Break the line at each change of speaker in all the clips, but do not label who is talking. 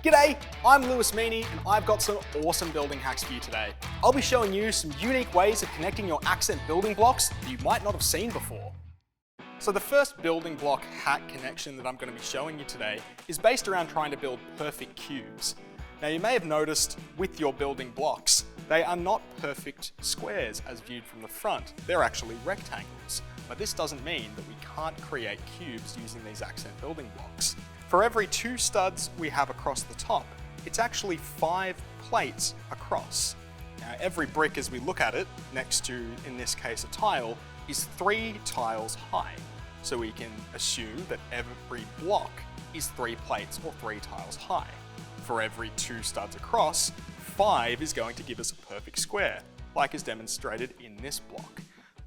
G'day, I'm Meeny and I've got some awesome building hacks for you today. I'll be showing you some unique ways of connecting your accent building blocks that you might not have seen before. So the first building block hack connection that I'm going to be showing you today is based around trying to build perfect cubes. Now you may have noticed with your building blocks, they are not perfect squares as viewed from the front. They're actually rectangles. But this doesn't mean that we can't create cubes using these accent building blocks. For every 2 studs we have across the top, it's actually 5 plates across. Now every brick as we look at it, next to, in this case, a tile, is 3 tiles high. So we can assume that every block is 3 plates or 3 tiles high. For every 2 studs across, 5 is going to give us a perfect square, like is demonstrated in this block.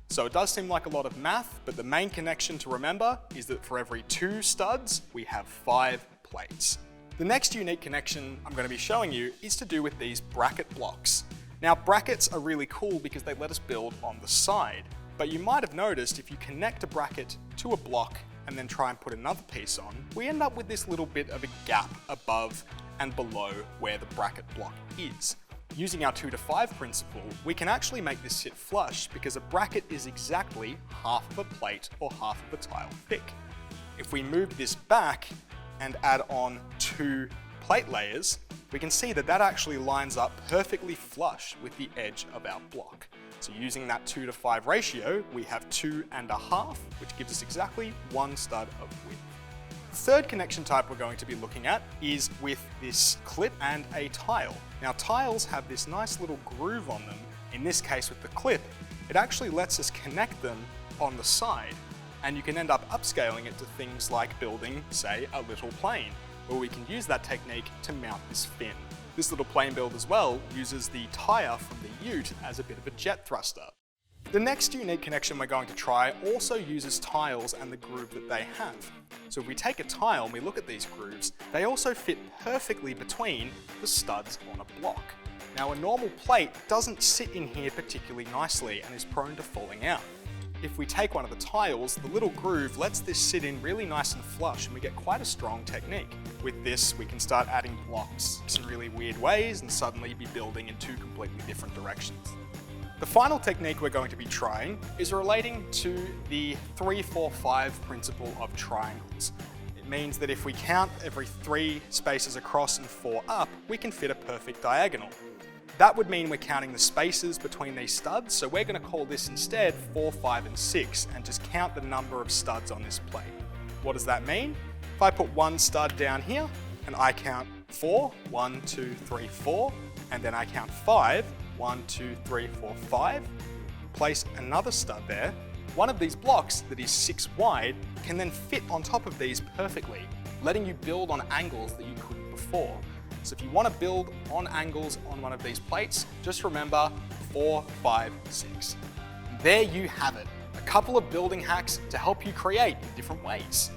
So it does seem like a lot of math, but the main connection to remember is that for every 2 studs, we have 5 plates. The next unique connection I'm going to be showing you is to do with these bracket blocks. Now brackets are really cool because they let us build on the side, but you might have noticed if you connect a bracket to a block and then try and put another piece on, we end up with this little bit of a gap above and below where the bracket block is. Using our 2 to 5 principle, we can actually make this sit flush because a bracket is exactly half of a plate or half of a tile thick. If we move this back and add on 2 plate layers, we can see that that actually lines up perfectly flush with the edge of our block. So using that 2 to 5 ratio, we have 2.5, which gives us exactly 1 stud of width. The third connection type we're going to be looking at is with this clip and a tile. Now tiles have this nice little groove on them. In this case with the clip, it actually lets us connect them on the side, and you can end up upscaling it to things like building, say, a little plane, where we can use that technique to mount this fin. This little plane build as well uses the tire from the ute as a bit of a jet thruster. The next unique connection we're going to try also uses tiles and the groove that they have. So if we take a tile and we look at these grooves, they also fit perfectly between the studs on a block. Now a normal plate doesn't sit in here particularly nicely and is prone to falling out. If we take one of the tiles, the little groove lets this sit in really nice and flush and we get quite a strong technique. With this, we can start adding blocks in really weird ways and suddenly be building in 2 completely different directions. The final technique we're going to be trying is relating to the 3-4-5 principle of triangles. It means that if we count every 3 spaces across and 4 up, we can fit a perfect diagonal. That would mean we're counting the spaces between these studs, so we're going to call this instead 4, 5, and 6 and just count the number of studs on this plate. What does that mean? If I put 1 stud down here and I count 4, 1, 2, 3, 4, and then I count 5, 1, 2, 3, 4, 5, place another stud there, one of these blocks that is 6 wide can then fit on top of these perfectly, letting you build on angles that you couldn't before. So if you want to build on angles on one of these plates, just remember 4, 5, 6. There you have it, a couple of building hacks to help you create in different ways.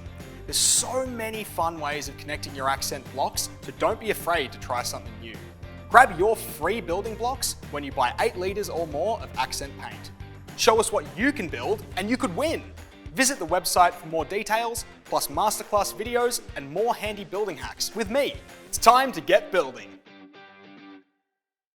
There's so many fun ways of connecting your accent blocks, so don't be afraid to try something new. Grab your free building blocks when you buy 8 litres or more of accent paint. Show us what you can build and you could win. Visit the website for more details, plus masterclass videos and more handy building hacks with me. It's time to get building.